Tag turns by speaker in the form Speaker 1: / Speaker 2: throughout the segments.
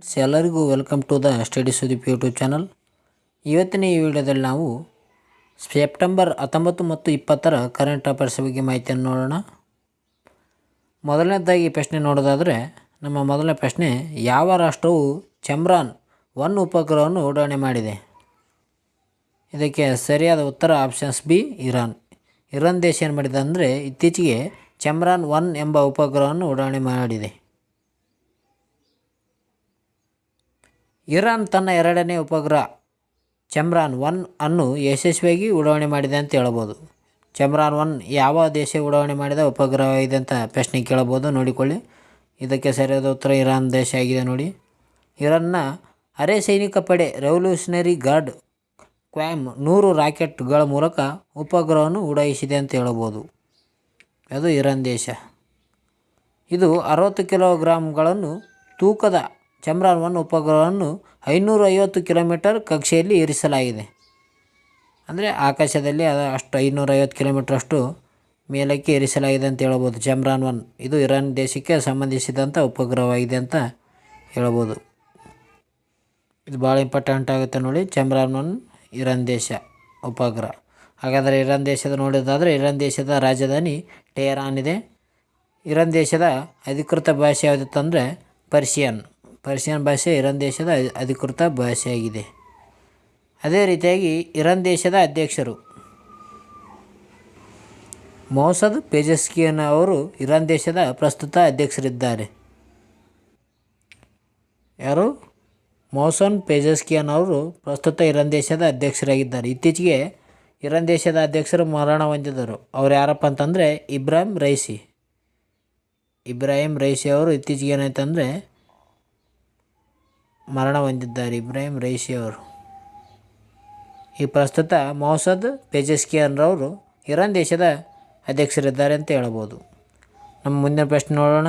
Speaker 1: ಎಲ್ಲರಿಗೂ welcome to the study Sudeep YouTube channel. ಇವತ್ತಿನ ಈ ವಿಡಿಯೋದಲ್ಲಿ ನಾವು ಸೆಪ್ಟೆಂಬರ್ 19 ಮತ್ತು 20ರ ಕರೆಂಟ್ ಅಫೇರ್ಸ್ ಬಗ್ಗೆ ಮಾಹಿತಿಯನ್ನು ನೋಡೋಣ. ಮೊದಲನೇದಾಗಿ ಪ್ರಶ್ನೆ ನೋಡೋದಾದರೆ ನಮ್ಮ ಮೊದಲನೇ ಪ್ರಶ್ನೆ, ಯಾವ ರಾಷ್ಟ್ರವು ಚಂದ್ರಯಾನ್-1 ಉಪಗ್ರಹವನ್ನು ಉಡಾವಣೆ ಮಾಡಿದೆ? ಇದಕ್ಕೆ ಸರಿಯಾದ ಉತ್ತರ ಆಪ್ಷನ್ಸ್ ಬಿ, ಇರಾನ್. ಇರಾನ್ ದೇಶ ಏನು ಮಾಡಿದೆ ಅಂದರೆ ಇತ್ತೀಚೆಗೆ ಚಂದ್ರಯಾನ್-1 ಎಂಬ ಉಪಗ್ರಹವನ್ನು ಉಡಾವಣೆ ಮಾಡಿದೆ. ಇರಾನ್ ತನ್ನ ಎರಡನೇ ಉಪಗ್ರಹ ಚಂದ್ರಯಾನ್-1 ಅನ್ನು ಯಶಸ್ವಿಯಾಗಿ ಉಡಾವಣೆ ಮಾಡಿದೆ ಅಂತ ಹೇಳ್ಬೋದು. ಚಂದ್ರಯಾನ್-1 ಯಾವ ದೇಶ ಉಡಾವಣೆ ಮಾಡಿದ ಉಪಗ್ರಹ ಇದೆ ಅಂತ ಪ್ರಶ್ನೆ ಕೇಳಬಹುದು, ನೋಡಿಕೊಳ್ಳಿ. ಇದಕ್ಕೆ ಸರಿಯಾದ ಉತ್ತರ ಇರಾನ್ ದೇಶ ಆಗಿದೆ ನೋಡಿ. ಇರಾನ್ನ ಅರೆ ಸೈನಿಕ ಪಡೆ ರೆವಲ್ಯೂಷನರಿ ಗಾರ್ಡ್ ಕ್ವಾಮ್ 100 ರಾಕೆಟ್ಗಳ ಮೂಲಕ ಉಪಗ್ರಹವನ್ನು ಉಡಾಯಿಸಿದೆ ಅಂತ ಹೇಳ್ಬೋದು. ಅದು ಇರಾನ್ ದೇಶ. ಇದು 60 ಕಿಲೋಗ್ರಾಂಗಳನ್ನು ತೂಕದ ಚಂದ್ರಯಾನ್-1 ಉಪಗ್ರಹವನ್ನು 550 ಕಿಲೋಮೀಟರ್ ಕಕ್ಷೆಯಲ್ಲಿ ಇರಿಸಲಾಗಿದೆ. ಅಂದರೆ ಆಕಾಶದಲ್ಲಿ ಅಷ್ಟು 550 ಕಿಲೋಮೀಟ್ರಷ್ಟು ಮೇಲಕ್ಕೆ ಇರಿಸಲಾಗಿದೆ ಅಂತ ಹೇಳ್ಬೋದು. ಚಂದ್ರಯಾನ್-1 ಇದು ಇರಾನ್ ದೇಶಕ್ಕೆ ಸಂಬಂಧಿಸಿದಂಥ ಉಪಗ್ರಹವಾಗಿದೆ ಅಂತ ಹೇಳ್ಬೋದು. ಇದು ಭಾಳ ಇಂಪಾರ್ಟೆಂಟ್ ಆಗುತ್ತೆ ನೋಡಿ. ಚಂದ್ರಯಾನ್-1 ಇರಾನ್ ದೇಶ ಉಪಗ್ರಹ. ಹಾಗಾದರೆ ಇರಾನ್ ದೇಶದ ನೋಡೋದಾದರೆ ಇರಾನ್ ದೇಶದ ರಾಜಧಾನಿ ಟೆಹರಾನ್ ಇದೆ. ಇರಾನ್ ದೇಶದ ಅಧಿಕೃತ ಭಾಷೆ ಯಾವುದಿತ್ತಂದರೆ ಪರ್ಷಿಯನ್ ಭಾಷೆ ಇರಾನ್ ದೇಶದ ಅಧಿಕೃತ ಭಾಷೆಯಾಗಿದೆ. ಅದೇ ರೀತಿಯಾಗಿ ಇರಾನ್ ದೇಶದ ಅಧ್ಯಕ್ಷರು ಮೌಸದ್ ಪೆಜೆಸ್ಕಿಯನ್ ಅವರು ಇರಾನ್ ದೇಶದ ಪ್ರಸ್ತುತ ಅಧ್ಯಕ್ಷರಿದ್ದಾರೆ. ಯಾರು? ಮೌಸದ್ ಪೆಜೆಸ್ಕಿಯನ್ ಅವರು ಪ್ರಸ್ತುತ ಇರಾನ್ ದೇಶದ ಅಧ್ಯಕ್ಷರಾಗಿದ್ದಾರೆ. ಇತ್ತೀಚೆಗೆ ಇರಾನ್ ದೇಶದ ಅಧ್ಯಕ್ಷರು ಮರಣ ಹೊಂದಿದರು. ಅವ್ರು ಯಾರಪ್ಪ ಅಂತಂದರೆ ಇಬ್ರಾಹಿಂ ರೈಸಿ ಅವರು ಇತ್ತೀಚೆಗೆ ಏನಾಯ್ತಂದರೆ ಮರಣ ಹೊಂದಿದ್ದಾರೆ. ಇಬ್ರಾಹಿಂ ರೈಸಿ ಅವರು. ಈ ಪ್ರಸ್ತುತ ಮೌಸದ್ ಪೆಜೆಸ್ಕಿಯನ್ ರವರು ಇರಾನ್ ದೇಶದ ಅಧ್ಯಕ್ಷರಿದ್ದಾರೆ ಅಂತ ಹೇಳ್ಬೋದು. ನಮ್ಮ ಮುಂದಿನ ಪ್ರಶ್ನೆ ನೋಡೋಣ.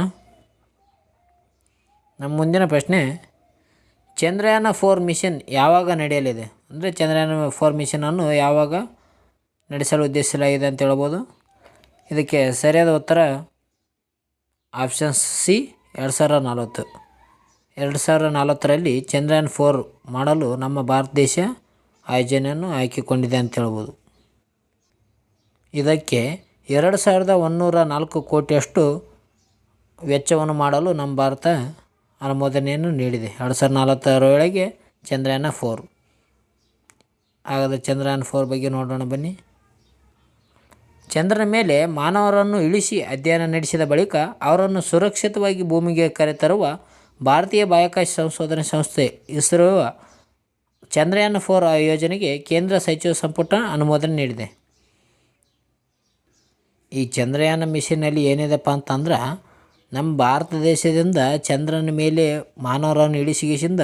Speaker 1: ನಮ್ಮ ಮುಂದಿನ ಪ್ರಶ್ನೆ, ಚಂದ್ರಯಾನ-4 ಮಿಷನ್ ಯಾವಾಗ ನಡೆಯಲಿದೆ? ಅಂದರೆ ಚಂದ್ರಯಾನ-4 ಮಿಷನನ್ನು ಯಾವಾಗ ನಡೆಸಲು ಉದ್ದೇಶಿಸಲಾಗಿದೆ ಅಂತ ಹೇಳ್ಬೋದು. ಇದಕ್ಕೆ ಸರಿಯಾದ ಉತ್ತರ ಆಪ್ಷನ್ಸ್ ಸಿ, 2040. 2040ರಲ್ಲಿ ಚಂದ್ರಯಾನ್-4 ಮಾಡಲು ನಮ್ಮ ಭಾರತ ದೇಶ ಯೋಜನೆಯನ್ನು ಆಯ್ಕೆಗೊಂಡಿದೆ ಅಂತ ಹೇಳ್ಬೋದು. ಇದಕ್ಕೆ 2104 ಕೋಟಿಯಷ್ಟು ವೆಚ್ಚವನ್ನು ಮಾಡಲು ನಮ್ಮ ಭಾರತ ಅನುಮೋದನೆಯನ್ನು ನೀಡಿದೆ. 2040ರೊಳಗೆ ಚಂದ್ರಯಾನ-4. ಹಾಗಾದರೆ ಚಂದ್ರಯಾನ್-4 ಬಗ್ಗೆ ನೋಡೋಣ ಬನ್ನಿ. ಚಂದ್ರನ ಮೇಲೆ ಮಾನವರನ್ನು ಇಳಿಸಿ ಅಧ್ಯಯನ ನಡೆಸಿದ ಬಳಿಕ ಅವರನ್ನು ಸುರಕ್ಷಿತವಾಗಿ ಭೂಮಿಗೆ ಕರೆತರುವ ಭಾರತೀಯ ಬಾಹ್ಯಾಕಾಶ ಸಂಶೋಧನಾ ಸಂಸ್ಥೆ ಇಸ್ರೋ ಚಂದ್ರಯಾನ್-4 ಯೋಜನೆಗೆ ಕೇಂದ್ರ ಸಚಿವ ಸಂಪುಟ ಅನುಮೋದನೆ ನೀಡಿದೆ. ಈ ಚಂದ್ರಯಾನ ಮಿಷನ್ನಲ್ಲಿ ಏನಿದೆಪ್ಪ ಅಂತಂದ್ರೆ ನಮ್ಮ ಭಾರತ ದೇಶದಿಂದ ಚಂದ್ರನ ಮೇಲೆ ಮಾನವರನ್ನು ಇಳಿಸಿಗೆಸಿಂದ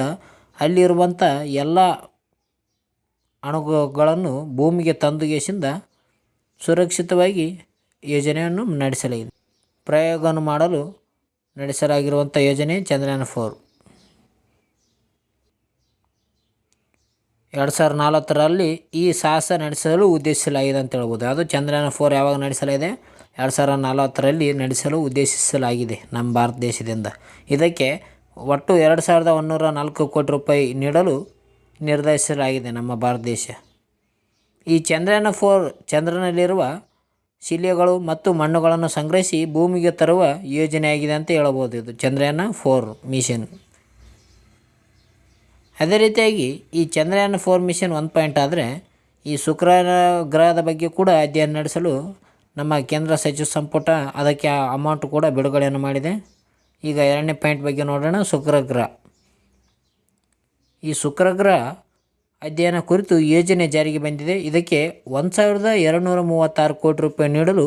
Speaker 1: ಅಲ್ಲಿರುವಂಥ ಎಲ್ಲ ಅಣುಗಳನ್ನು ಭೂಮಿಗೆ ತಂದುಗೆಸಿಂದ ಸುರಕ್ಷಿತವಾಗಿ ಯೋಜನೆಯನ್ನು ನಡೆಸಲಾಗಿದೆ. ಪ್ರಯೋಗವನ್ನು ಮಾಡಲು ನಡೆಸಲಾಗಿರುವಂಥ ಯೋಜನೆ ಚಂದ್ರಯಾನ್-4. 2040ರಲ್ಲಿ ಈ ಸಾಹಸ ನಡೆಸಲು ಉದ್ದೇಶಿಸಲಾಗಿದೆ ಅಂತ ಹೇಳ್ಬೋದು. ಅದು ಚಂದ್ರಯಾನ್-4 ಯಾವಾಗ ನಡೆಸಲಾಗಿದೆ? 2040ರಲ್ಲಿ ನಡೆಸಲು ಉದ್ದೇಶಿಸಲಾಗಿದೆ ನಮ್ಮ ಭಾರತ ದೇಶದಿಂದ. ಇದಕ್ಕೆ ಒಟ್ಟು 2104 ಕೋಟಿ ರೂಪಾಯಿ ನೀಡಲು ನಿರ್ಧರಿಸಲಾಗಿದೆ ನಮ್ಮ ಭಾರತ ದೇಶ. ಈ ಚಂದ್ರಯಾನ್-4 ಚಂದ್ರನಲ್ಲಿರುವ ಶಿಲೆಗಳು ಮತ್ತು ಮಣ್ಣುಗಳನ್ನು ಸಂಗ್ರಹಿಸಿ ಭೂಮಿಗೆ ತರುವ ಯೋಜನೆಯಾಗಿದೆ ಅಂತ ಹೇಳ್ಬೋದು. ಇದು ಚಂದ್ರಯಾನ್-4 ಮಿಷನ್. ಅದೇ ರೀತಿಯಾಗಿ ಈ ಚಂದ್ರಯಾನ್-4 ಮಿಷನ್ 1 ಪಾಯಿಂಟ್ ಆದರೆ ಈ ಶುಕ್ರ ಗ್ರಹದ ಬಗ್ಗೆ ಕೂಡ ಅಧ್ಯಯನ ನಡೆಸಲು ನಮ್ಮ ಕೇಂದ್ರ ಸಚಿವ ಸಂಪುಟ ಅದಕ್ಕೆ ಅಮೌಂಟ್ ಕೂಡ ಬಿಡುಗಡೆಯನ್ನು ಮಾಡಿದೆ. ಈಗ 2ನೇ ಪಾಯಿಂಟ್ ಬಗ್ಗೆ ನೋಡೋಣ. ಶುಕ್ರ ಗ್ರಹ. ಈ ಶುಕ್ರ ಗ್ರಹ ಅಧ್ಯಯನ ಕುರಿತು ಯೋಜನೆ ಜಾರಿಗೆ ಬಂದಿದೆ. ಇದಕ್ಕೆ 1236 ಕೋಟಿ ರೂಪಾಯಿ ನೀಡಲು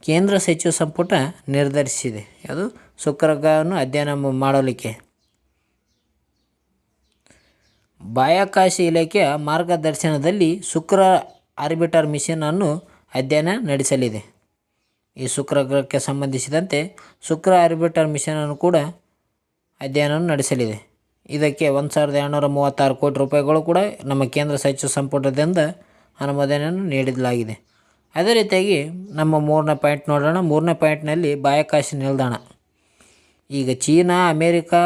Speaker 1: ಕೇಂದ್ರ ಸಚಿವ ಸಂಪುಟ ನಿರ್ಧರಿಸಿದೆ. ಅದು ಶುಕ್ರ ಗ್ರಹವನ್ನು ಅಧ್ಯಯನ ಮಾಡಲಿಕ್ಕೆ ಬಾಹ್ಯಾಕಾಶ ಇಲಾಖೆಯ ಮಾರ್ಗದರ್ಶನದಲ್ಲಿ ಶುಕ್ರ ಆರ್ಬಿಟರ್ ಮಿಷನ್ ಅನ್ನು ಅಧ್ಯಯನ ನಡೆಸಲಿದೆ. ಈ ಶುಕ್ರ ಗ್ರಹಕ್ಕೆ ಸಂಬಂಧಿಸಿದಂತೆ ಶುಕ್ರ ಆರ್ಬಿಟರ್ ಮಿಷನ್ ಅನ್ನು ಕೂಡ ಅಧ್ಯಯನವನ್ನು ನಡೆಸಲಿದೆ. ಇದಕ್ಕೆ 1236 ಕೋಟಿ ರೂಪಾಯಿಗಳು ಕೂಡ ನಮ್ಮ ಕೇಂದ್ರ ಸಚಿವ ಸಂಪುಟದಿಂದ ಅನುಮೋದನೆಯನ್ನು ನೀಡಲಾಗಿದೆ. ಅದೇ ರೀತಿಯಾಗಿ ನಮ್ಮ 3ನೇ ಪಾಯಿಂಟ್ ನೋಡೋಣ. 3ನೇ ಪಾಯಿಂಟ್ನಲ್ಲಿ ಬಾಹ್ಯಾಕಾಶ ನಿಲ್ದಾಣ. ಈಗ ಚೀನಾ, ಅಮೇರಿಕಾ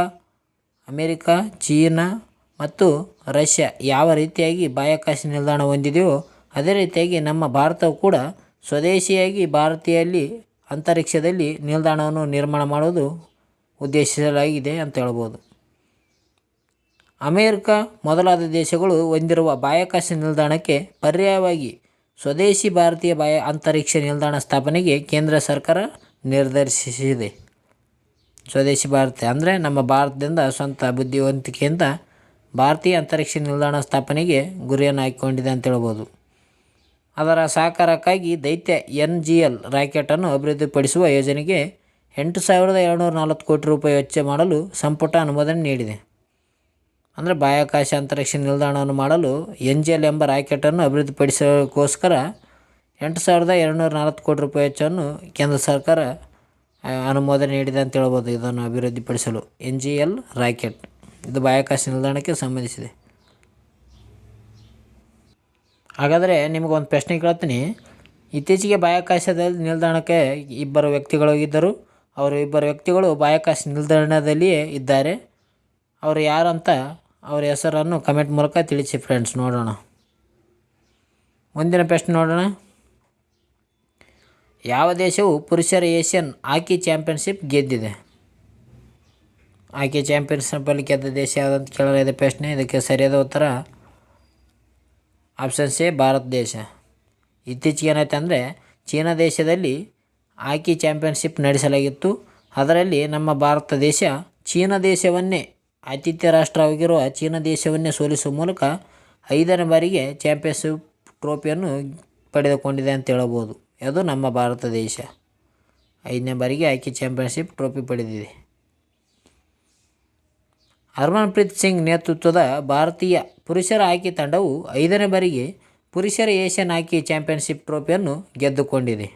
Speaker 1: ಅಮೆರಿಕ, ಚೀನಾ ಮತ್ತು ರಷ್ಯಾ ಯಾವ ರೀತಿಯಾಗಿ ಬಾಹ್ಯಾಕಾಶ ನಿಲ್ದಾಣ ಹೊಂದಿದೆಯೋ ಅದೇ ರೀತಿಯಾಗಿ ನಮ್ಮ ಭಾರತವು ಕೂಡ ಸ್ವದೇಶಿಯಾಗಿ ಭಾರತೀಯಲ್ಲಿ ಅಂತರಿಕ್ಷದಲ್ಲಿ ನಿಲ್ದಾಣವನ್ನು ನಿರ್ಮಾಣ ಮಾಡೋದು ಉದ್ದೇಶಿಸಲಾಗಿದೆ ಅಂತ ಹೇಳ್ಬೋದು. ಅಮೆರಿಕ ಮೊದಲಾದ ದೇಶಗಳು ಹೊಂದಿರುವ ಬಾಹ್ಯಾಕಾಶ ನಿಲ್ದಾಣಕ್ಕೆ ಪರ್ಯಾಯವಾಗಿ ಸ್ವದೇಶಿ ಭಾರತೀಯ ಅಂತರಿಕ್ಷ ನಿಲ್ದಾಣ ಸ್ಥಾಪನೆಗೆ ಕೇಂದ್ರ ಸರ್ಕಾರ ನಿರ್ಧರಿಸಿದೆ. ಸ್ವದೇಶಿ ಭಾರತ ಅಂದರೆ ನಮ್ಮ ಭಾರತದಿಂದ ಸ್ವಂತ ಬುದ್ಧಿವಂತಿಕೆಯಿಂದ ಭಾರತೀಯ ಅಂತರಿಕ್ಷ ನಿಲ್ದಾಣ ಸ್ಥಾಪನೆಗೆ ಗುರಿಯನ್ನು ಹಾಕಿಕೊಂಡಿದೆ ಅಂತ ಹೇಳ್ಬೋದು. ಅದರ ಸಹಕಾರಕ್ಕಾಗಿ ದೈತ್ಯ NGL ರಾಕೆಟನ್ನು ಅಭಿವೃದ್ಧಿಪಡಿಸುವ ಯೋಜನೆಗೆ 8,740 ಕೋಟಿ ರೂಪಾಯಿ ವೆಚ್ಚ ಮಾಡಲು ಸಂಪುಟ ಅನುಮೋದನೆ ನೀಡಿದೆ. ಅಂದರೆ ಬಾಹ್ಯಾಕಾಶ ಅಂತರಿಕ್ಷ ನಿಲ್ದಾಣವನ್ನು ಮಾಡಲು NGL ಎಂಬ ರಾಕೆಟನ್ನು ಅಭಿವೃದ್ಧಿಪಡಿಸೋಕ್ಕೋಸ್ಕರ 8,240 ಕೋಟಿ ರೂಪಾಯಿ ವೆಚ್ಚವನ್ನು ಕೇಂದ್ರ ಸರ್ಕಾರ ಅನುಮೋದನೆ ನೀಡಿದೆ ಅಂತ ಹೇಳ್ಬೋದು. ಇದನ್ನು ಅಭಿವೃದ್ಧಿಪಡಿಸಲು NGL ರಾಕೆಟ್ ಇದು ಬಾಹ್ಯಾಕಾಶ ನಿಲ್ದಾಣಕ್ಕೆ ಸಂಬಂಧಿಸಿದೆ. ಹಾಗಾದರೆ ನಿಮಗೊಂದು ಪ್ರಶ್ನೆ ಕೇಳ್ತೀನಿ. ಇತ್ತೀಚೆಗೆ ಬಾಹ್ಯಾಕಾಶದ ನಿಲ್ದಾಣಕ್ಕೆ ಇಬ್ಬರು ವ್ಯಕ್ತಿಗಳು ಹೋಗಿದ್ದರು. ಅವರು ಇಬ್ಬರು ವ್ಯಕ್ತಿಗಳು ಬಾಹ್ಯಾಕಾಶ ನಿಲ್ದಾಣದಲ್ಲಿಯೇ ಇದ್ದಾರೆ. ಅವರು ಯಾರಂತ ಅವರ ಹೆಸರನ್ನು ಕಮೆಂಟ್ ಮೂಲಕ ತಿಳಿಸಿ ಫ್ರೆಂಡ್ಸ್. ನೋಡೋಣ. ಮುಂದಿನ ಪ್ರಶ್ನೆ ನೋಡೋಣ. ಯಾವ ದೇಶವು ಪುರುಷರ ಏಷ್ಯನ್ ಹಾಕಿ ಚಾಂಪಿಯನ್ಶಿಪ್ ಗೆದ್ದಿದೆ? ಹಾಕಿ ಚಾಂಪಿಯನ್ಶಿಪ್ಪಲ್ಲಿ ಗೆದ್ದ ದೇಶ ಯಾವುದಂತ ಕೇಳಲಾಗಿದೆ ಪ್ರಶ್ನೆ. ಇದಕ್ಕೆ ಸರಿಯಾದ ಉತ್ತರ ಆಪ್ಷನ್ ಸಿ ಭಾರತ ದೇಶ. ಇತ್ತೀಚೆಗೆ ಏನಾಯ್ತು ಅಂದರೆ ಚೀನಾ ದೇಶದಲ್ಲಿ ಹಾಕಿ ಚಾಂಪಿಯನ್ಶಿಪ್ ನಡೆಸಲಾಗಿತ್ತು. ಅದರಲ್ಲಿ ನಮ್ಮ ಭಾರತ ದೇಶ ಚೀನಾ ದೇಶವನ್ನೇ ಆತಿಥ್ಯ ರಾಷ್ಟ್ರವಾಗಿರುವ ಚೀನಾ ದೇಶವನ್ನೇ ಸೋಲಿಸುವ ಮೂಲಕ 5ನೇ ಬಾರಿಗೆ ಚಾಂಪಿಯನ್ಶಿಪ್ ಟ್ರೋಫಿಯನ್ನು ಪಡೆದುಕೊಂಡಿದೆ ಅಂತ ಹೇಳಬಹುದು. ಅದು ನಮ್ಮ ಭಾರತ ದೇಶ 5ನೇ ಬಾರಿಗೆ ಹಾಕಿ ಚಾಂಪಿಯನ್ಶಿಪ್ ಟ್ರೋಫಿ ಪಡೆದಿದೆ. ಹರ್ಮನ್ಪ್ರೀತ್ ಸಿಂಗ್ ನೇತೃತ್ವದ ಭಾರತೀಯ ಪುರುಷರ ಹಾಕಿ ತಂಡವು 5ನೇ ಬಾರಿಗೆ ಪುರುಷರ ಏಷ್ಯನ್ ಹಾಕಿ ಚಾಂಪಿಯನ್ಶಿಪ್ ಟ್ರೋಫಿಯನ್ನು ಗೆದ್ದುಕೊಂಡಿದೆ.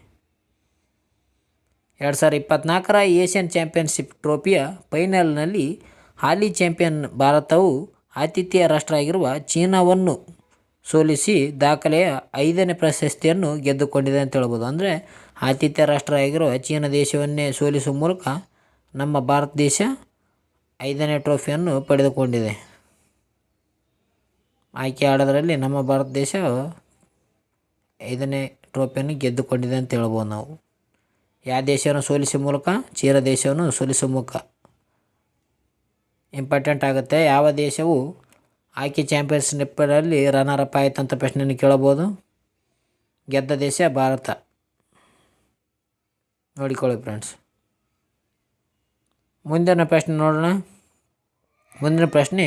Speaker 1: 2024ರ ಏಷ್ಯನ್ ಚಾಂಪಿಯನ್ಶಿಪ್ ಟ್ರೋಫಿಯ ಫೈನಲ್ನಲ್ಲಿ ಹಾಲಿ ಚಾಂಪಿಯನ್ ಭಾರತವು ಆತಿಥ್ಯ ರಾಷ್ಟ್ರ ಆಗಿರುವ ಚೀನಾವನ್ನು ಸೋಲಿಸಿ ದಾಖಲೆಯ 5ನೇ ಪ್ರಶಸ್ತಿಯನ್ನು ಗೆದ್ದುಕೊಂಡಿದೆ ಅಂತ ಹೇಳ್ಬೋದು. ಅಂದರೆ ಆತಿಥ್ಯ ರಾಷ್ಟ್ರ ಆಗಿರುವ ಚೀನಾ ದೇಶವನ್ನೇ ಸೋಲಿಸುವ ಮೂಲಕ ನಮ್ಮ ಭಾರತ ದೇಶ 5ನೇ ಟ್ರೋಫಿಯನ್ನು ಪಡೆದುಕೊಂಡಿದೆ. ಆಯ್ಕೆ ಆಡೋದರಲ್ಲಿ ನಮ್ಮ ಭಾರತ ದೇಶ 5ನೇ ಟ್ರೋಫಿಯನ್ನು ಗೆದ್ದುಕೊಂಡಿದೆ ಅಂತ ಹೇಳ್ಬೋದು ನಾವು. ಯಾವ ದೇಶವನ್ನು ಸೋಲಿಸುವ ಮೂಲಕ? ಚೀನಾ ದೇಶವನ್ನು ಸೋಲಿಸುವ ಮೂಲಕ. ಇಂಪಾರ್ಟೆಂಟ್ ಆಗುತ್ತೆ. ಯಾವ ದೇಶವು ಹಾಕಿ ಚಾಂಪಿಯನ್ಶಿಪ್ಪಲ್ಲಿ ರನ್ನರ್ ಅಪ್ ಆಯಿತು ಅಂತ ಪ್ರಶ್ನೆಯನ್ನು ಕೇಳಬಹುದು. ಗೆದ್ದ ದೇಶ ಭಾರತ. ನೋಡಿಕೊಳ್ಳಿ ಫ್ರೆಂಡ್ಸ್. ಮುಂದಿನ ಪ್ರಶ್ನೆ ನೋಡೋಣ. ಮುಂದಿನ ಪ್ರಶ್ನೆ,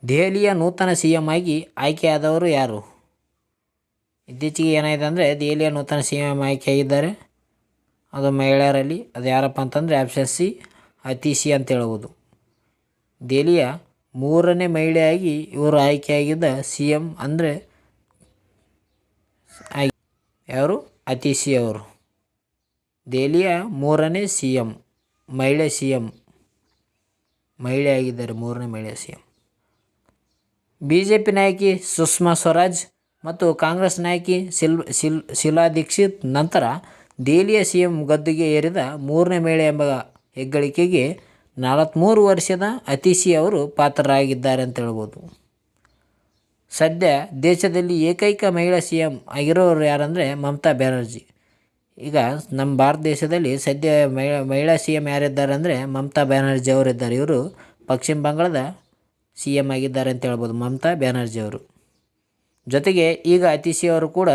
Speaker 1: ದೆಹಲಿಯ ನೂತನ CM ಆಗಿ ಆಯ್ಕೆಯಾದವರು ಯಾರು? ಇತ್ತೀಚೆಗೆ ಏನಾಗಿದೆ ಅಂದರೆ ದೆಹಲಿಯ ನೂತನ CM ಆಯ್ಕೆಯಾಗಿದ್ದಾರೆ. ಅದು ಮಹಿಳೆಯರಲ್ಲಿ. ಅದು ಯಾರಪ್ಪ ಅಂತಂದರೆ ಆಪ್ಷನ್ ಸಿ ಅತಿಶಿ ಅಂತ ಹೇಳ್ಬೋದು. ದೆಹಲಿಯ 3ನೇ ಮಹಿಳೆಯಾಗಿ ಇವರು ಆಯ್ಕೆಯಾಗಿದ್ದ CM ಅಂದರೆ ಯಾರು? ಅತಿಶಿ ಅವರು. ದೆಹಲಿಯ 3ನೇ CM ಮಹಿಳೆ CM ಮಹಿಳೆಯಾಗಿದ್ದಾರೆ. 3ನೇ ಮಹಿಳೆ CM. BJP ನಾಯಕಿ ಸುಷ್ಮಾ ಸ್ವರಾಜ್ ಮತ್ತು ಕಾಂಗ್ರೆಸ್ ನಾಯಕಿ ಶೀಲಾ ದೀಕ್ಷಿತ್ ನಂತರ ದೆಹಲಿಯ CM ಗದ್ದುಗೆ ಏರಿದ 3ನೇ ಮಹಿಳೆ ಎಂಬ ಹೆಗ್ಗಳಿಕೆಗೆ 43 ವರ್ಷದ ಅತಿಶಿ ಅವರು ಪಾತ್ರರಾಗಿದ್ದಾರೆ ಅಂತ ಹೇಳ್ಬೋದು. ಸದ್ಯ ದೇಶದಲ್ಲಿ ಏಕೈಕ ಮಹಿಳಾ CM ಆಗಿರೋರು ಯಾರಂದರೆ ಮಮತಾ ಬ್ಯಾನರ್ಜಿ. ಈಗ ನಮ್ಮ ಭಾರತ ದೇಶದಲ್ಲಿ ಸದ್ಯ ಮಹಿಳಾ CM ಯಾರಿದ್ದಾರೆ ಅಂದರೆ ಮಮತಾ ಬ್ಯಾನರ್ಜಿ ಅವರಿದ್ದಾರೆ. ಇವರು ಪಶ್ಚಿಮ ಬಂಗಾಳದ CM ಆಗಿದ್ದಾರೆ ಅಂತ ಹೇಳ್ಬೋದು ಮಮತಾ ಬ್ಯಾನರ್ಜಿ ಅವರು. ಜೊತೆಗೆ ಈಗ ಅತಿಶಿ ಅವರು ಕೂಡ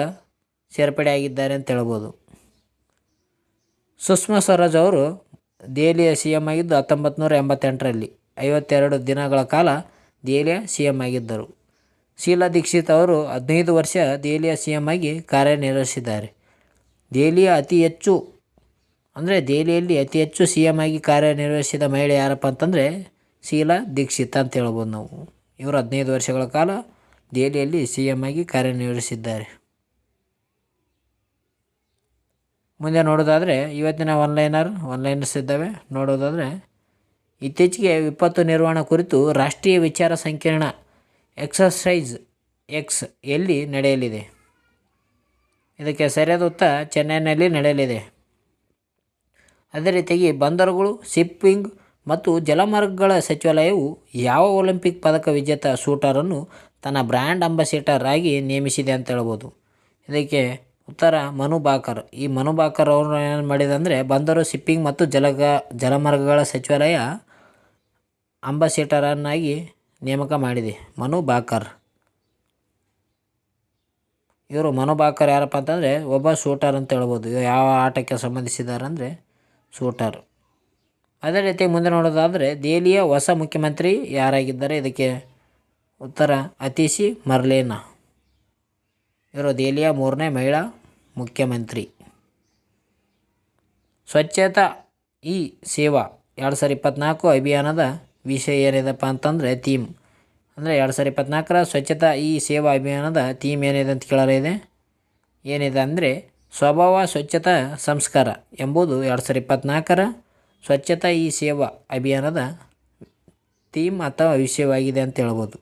Speaker 1: ಸೇರ್ಪಡೆ ಆಗಿದ್ದಾರೆ ಅಂತ ಹೇಳ್ಬೋದು. ಸುಷ್ಮಾ ಸ್ವರಾಜ್ ಅವರು ದೆಹಲಿಯ CM ಆಗಿದ್ದು 1988ರಲ್ಲಿ 52 ದಿನಗಳ ಕಾಲ ದೆಹಲಿಯ CM ಆಗಿದ್ದರು. ಶೀಲಾ ದೀಕ್ಷಿತ್ ಅವರು 15 ವರ್ಷ ದೆಹಲಿಯ CM ಆಗಿ ಕಾರ್ಯನಿರ್ವಹಿಸಿದ್ದಾರೆ. ದೆಹಲಿಯಲ್ಲಿ ಅತಿ ಹೆಚ್ಚು CM ಆಗಿ ಕಾರ್ಯನಿರ್ವಹಿಸಿದ ಮಹಿಳೆ ಯಾರಪ್ಪ ಅಂತಂದರೆ ಶೀಲಾ ದೀಕ್ಷಿತ್ ಅಂತ ಹೇಳ್ಬೋದು ನಾವು. ಇವರು 15 ವರ್ಷಗಳ ಕಾಲ ದೆಹಲಿಯಲ್ಲಿ CM ಆಗಿ ಕಾರ್ಯನಿರ್ವಹಿಸಿದ್ದಾರೆ. ಮುಂದೆ ನೋಡೋದಾದರೆ ಇವತ್ತಿನ ಒನ್ಲೈನರ್ಸ್ ಇದ್ದಾವೆ. ನೋಡೋದಾದರೆ ಇತ್ತೀಚೆಗೆ ವಿಪತ್ತು ನಿರ್ವಹಣಾ ಕುರಿತು ರಾಷ್ಟ್ರೀಯ ವಿಚಾರ ಸಂಕಿರಣ ಎಕ್ಸರ್ಸೈಸ್ ಎಕ್ಸ್ ಎಲ್ಲಿ ನಡೆಯಲಿದೆ? ಇದಕ್ಕೆ ಸರಿಯಾದ ಉತ್ತರ ಚೆನ್ನೈನಲ್ಲಿ ನಡೆಯಲಿದೆ. ಅದೇ ರೀತಿಯಾಗಿ ಬಂದರುಗಳು, ಶಿಪ್ಪಿಂಗ್ ಮತ್ತು ಜಲಮಾರ್ಗಗಳ ಸಚಿವಾಲಯವು ಯಾವ ಒಲಿಂಪಿಕ್ ಪದಕ ವಿಜೇತ ಶೂಟರನ್ನು ತನ್ನ ಬ್ರ್ಯಾಂಡ್ ಅಂಬಾಸಿಡರ್ ಆಗಿ ನೇಮಿಸಿದೆ ಅಂತ ಹೇಳ್ಬೋದು. ಇದಕ್ಕೆ ಉತ್ತರ ಮನು ಭಾಕರ್. ಈ ಮನು ಭಾಕರ್ ಅವರು ಏನು ಮಾಡಿದಂದರೆ ಬಂದರು, ಶಿಪ್ಪಿಂಗ್ ಮತ್ತು ಜಲಮಾರ್ಗಗಳ ಸಚಿವಾಲಯ ಅಂಬಾಸಿಡರನ್ನಾಗಿ ನೇಮಕ ಮಾಡಿದೆ ಮನು ಭಾಕರ್. ಇವರು ಮನು ಭಾಕರ್ ಯಾರಪ್ಪ ಅಂತಂದರೆ ಒಬ್ಬ ಶೂಟರ್ ಅಂತ ಹೇಳ್ಬೋದು. ಯಾವ ಆಟಕ್ಕೆ ಸಂಬಂಧಿಸಿದ್ದಾರೆ ಅಂದರೆ ಶೂಟರ್. ಅದೇ ರೀತಿ ಮುಂದೆ ನೋಡೋದಾದರೆ ದೆಹಲಿಯ ಹೊಸ ಮುಖ್ಯಮಂತ್ರಿ ಯಾರಾಗಿದ್ದಾರೆ? ಇದಕ್ಕೆ ಉತ್ತರ ಅತಿಶಿ ಮರ್ಲೇನಾ. ಇವರು ದೆಹಲಿಯ 3ನೇ ಮಹಿಳಾ ಮುಖ್ಯಮಂತ್ರಿ. ಸ್ವಚ್ಛತಾ ಹಿ ಸೇವಾ 2024 ಅಭಿಯಾನದ ವಿಷಯ ಏನಿದೆಪ್ಪ ಅಂತಂದರೆ ಥೀಮ್ ಅಂದರೆ 2024ರ ಸ್ವಚ್ಛತಾ ಹಿ ಸೇವಾ ಅಭಿಯಾನದ ಥೀಮ್ ಏನಿದೆ ಅಂತ ಕೇಳಲಿದೆ. ಏನಿದೆ ಅಂದರೆ ಸ್ವಭಾವ ಸ್ವಚ್ಛತಾ ಸಂಸ್ಕಾರ ಎಂಬುದು 2024ರ ಸ್ವಚ್ಛತಾ ಹಿ ಸೇವಾ ಅಭಿಯಾನದ ಥೀಮ್ ಅಥವಾ ವಿಷಯವಾಗಿದೆ ಅಂತ ಹೇಳ್ಬೋದು.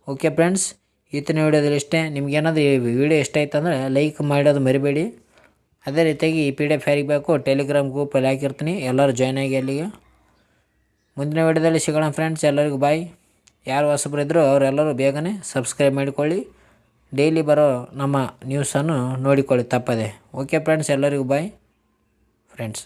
Speaker 1: ಓಕೆ ಫ್ರೆಂಡ್ಸ್, ಇವತ್ತಿನ ವಿಡಿಯೋದಲ್ಲಿ ಇಷ್ಟೇ. ನಿಮಗೇನಾದರೂ ಈ ವಿಡಿಯೋ ಇಷ್ಟ ಆಯ್ತು ಅಂದರೆ ಲೈಕ್ ಮಾಡೋದು ಮರಿಬೇಡಿ. ಅದೇ ರೀತಿಯಾಗಿ ಈ PDF ಯಾರಿಗೆ ಬೇಕು ಟೆಲಿಗ್ರಾಮ್ ಗ್ರೂಪಲ್ಲಿ ಹಾಕಿರ್ತೀನಿ, ಎಲ್ಲರೂ ಜಾಯ್ನ್ ಆಗಿ ಅಲ್ಲಿಗೆ. ಮುಂದಿನ ವಿಡಿಯೋದಲ್ಲಿ ಸಿಗೋಣ ಫ್ರೆಂಡ್ಸ್. ಎಲ್ಲರಿಗೂ ಬಾಯ್. ಯಾರು ಹೊಸಬರಿದ್ದರೂ ಅವರೆಲ್ಲರೂ ಬೇಗನೆ ಸಬ್ಸ್ಕ್ರೈಬ್ ಮಾಡಿಕೊಳ್ಳಿ. ಡೈಲಿ ಬರೋ ನಮ್ಮ ನ್ಯೂಸನ್ನು ನೋಡಿಕೊಳ್ಳಿ ತಪ್ಪದೆ. ಓಕೆ ಫ್ರೆಂಡ್ಸ್, ಎಲ್ಲರಿಗೂ ಬಾಯ್ ಫ್ರೆಂಡ್ಸ್.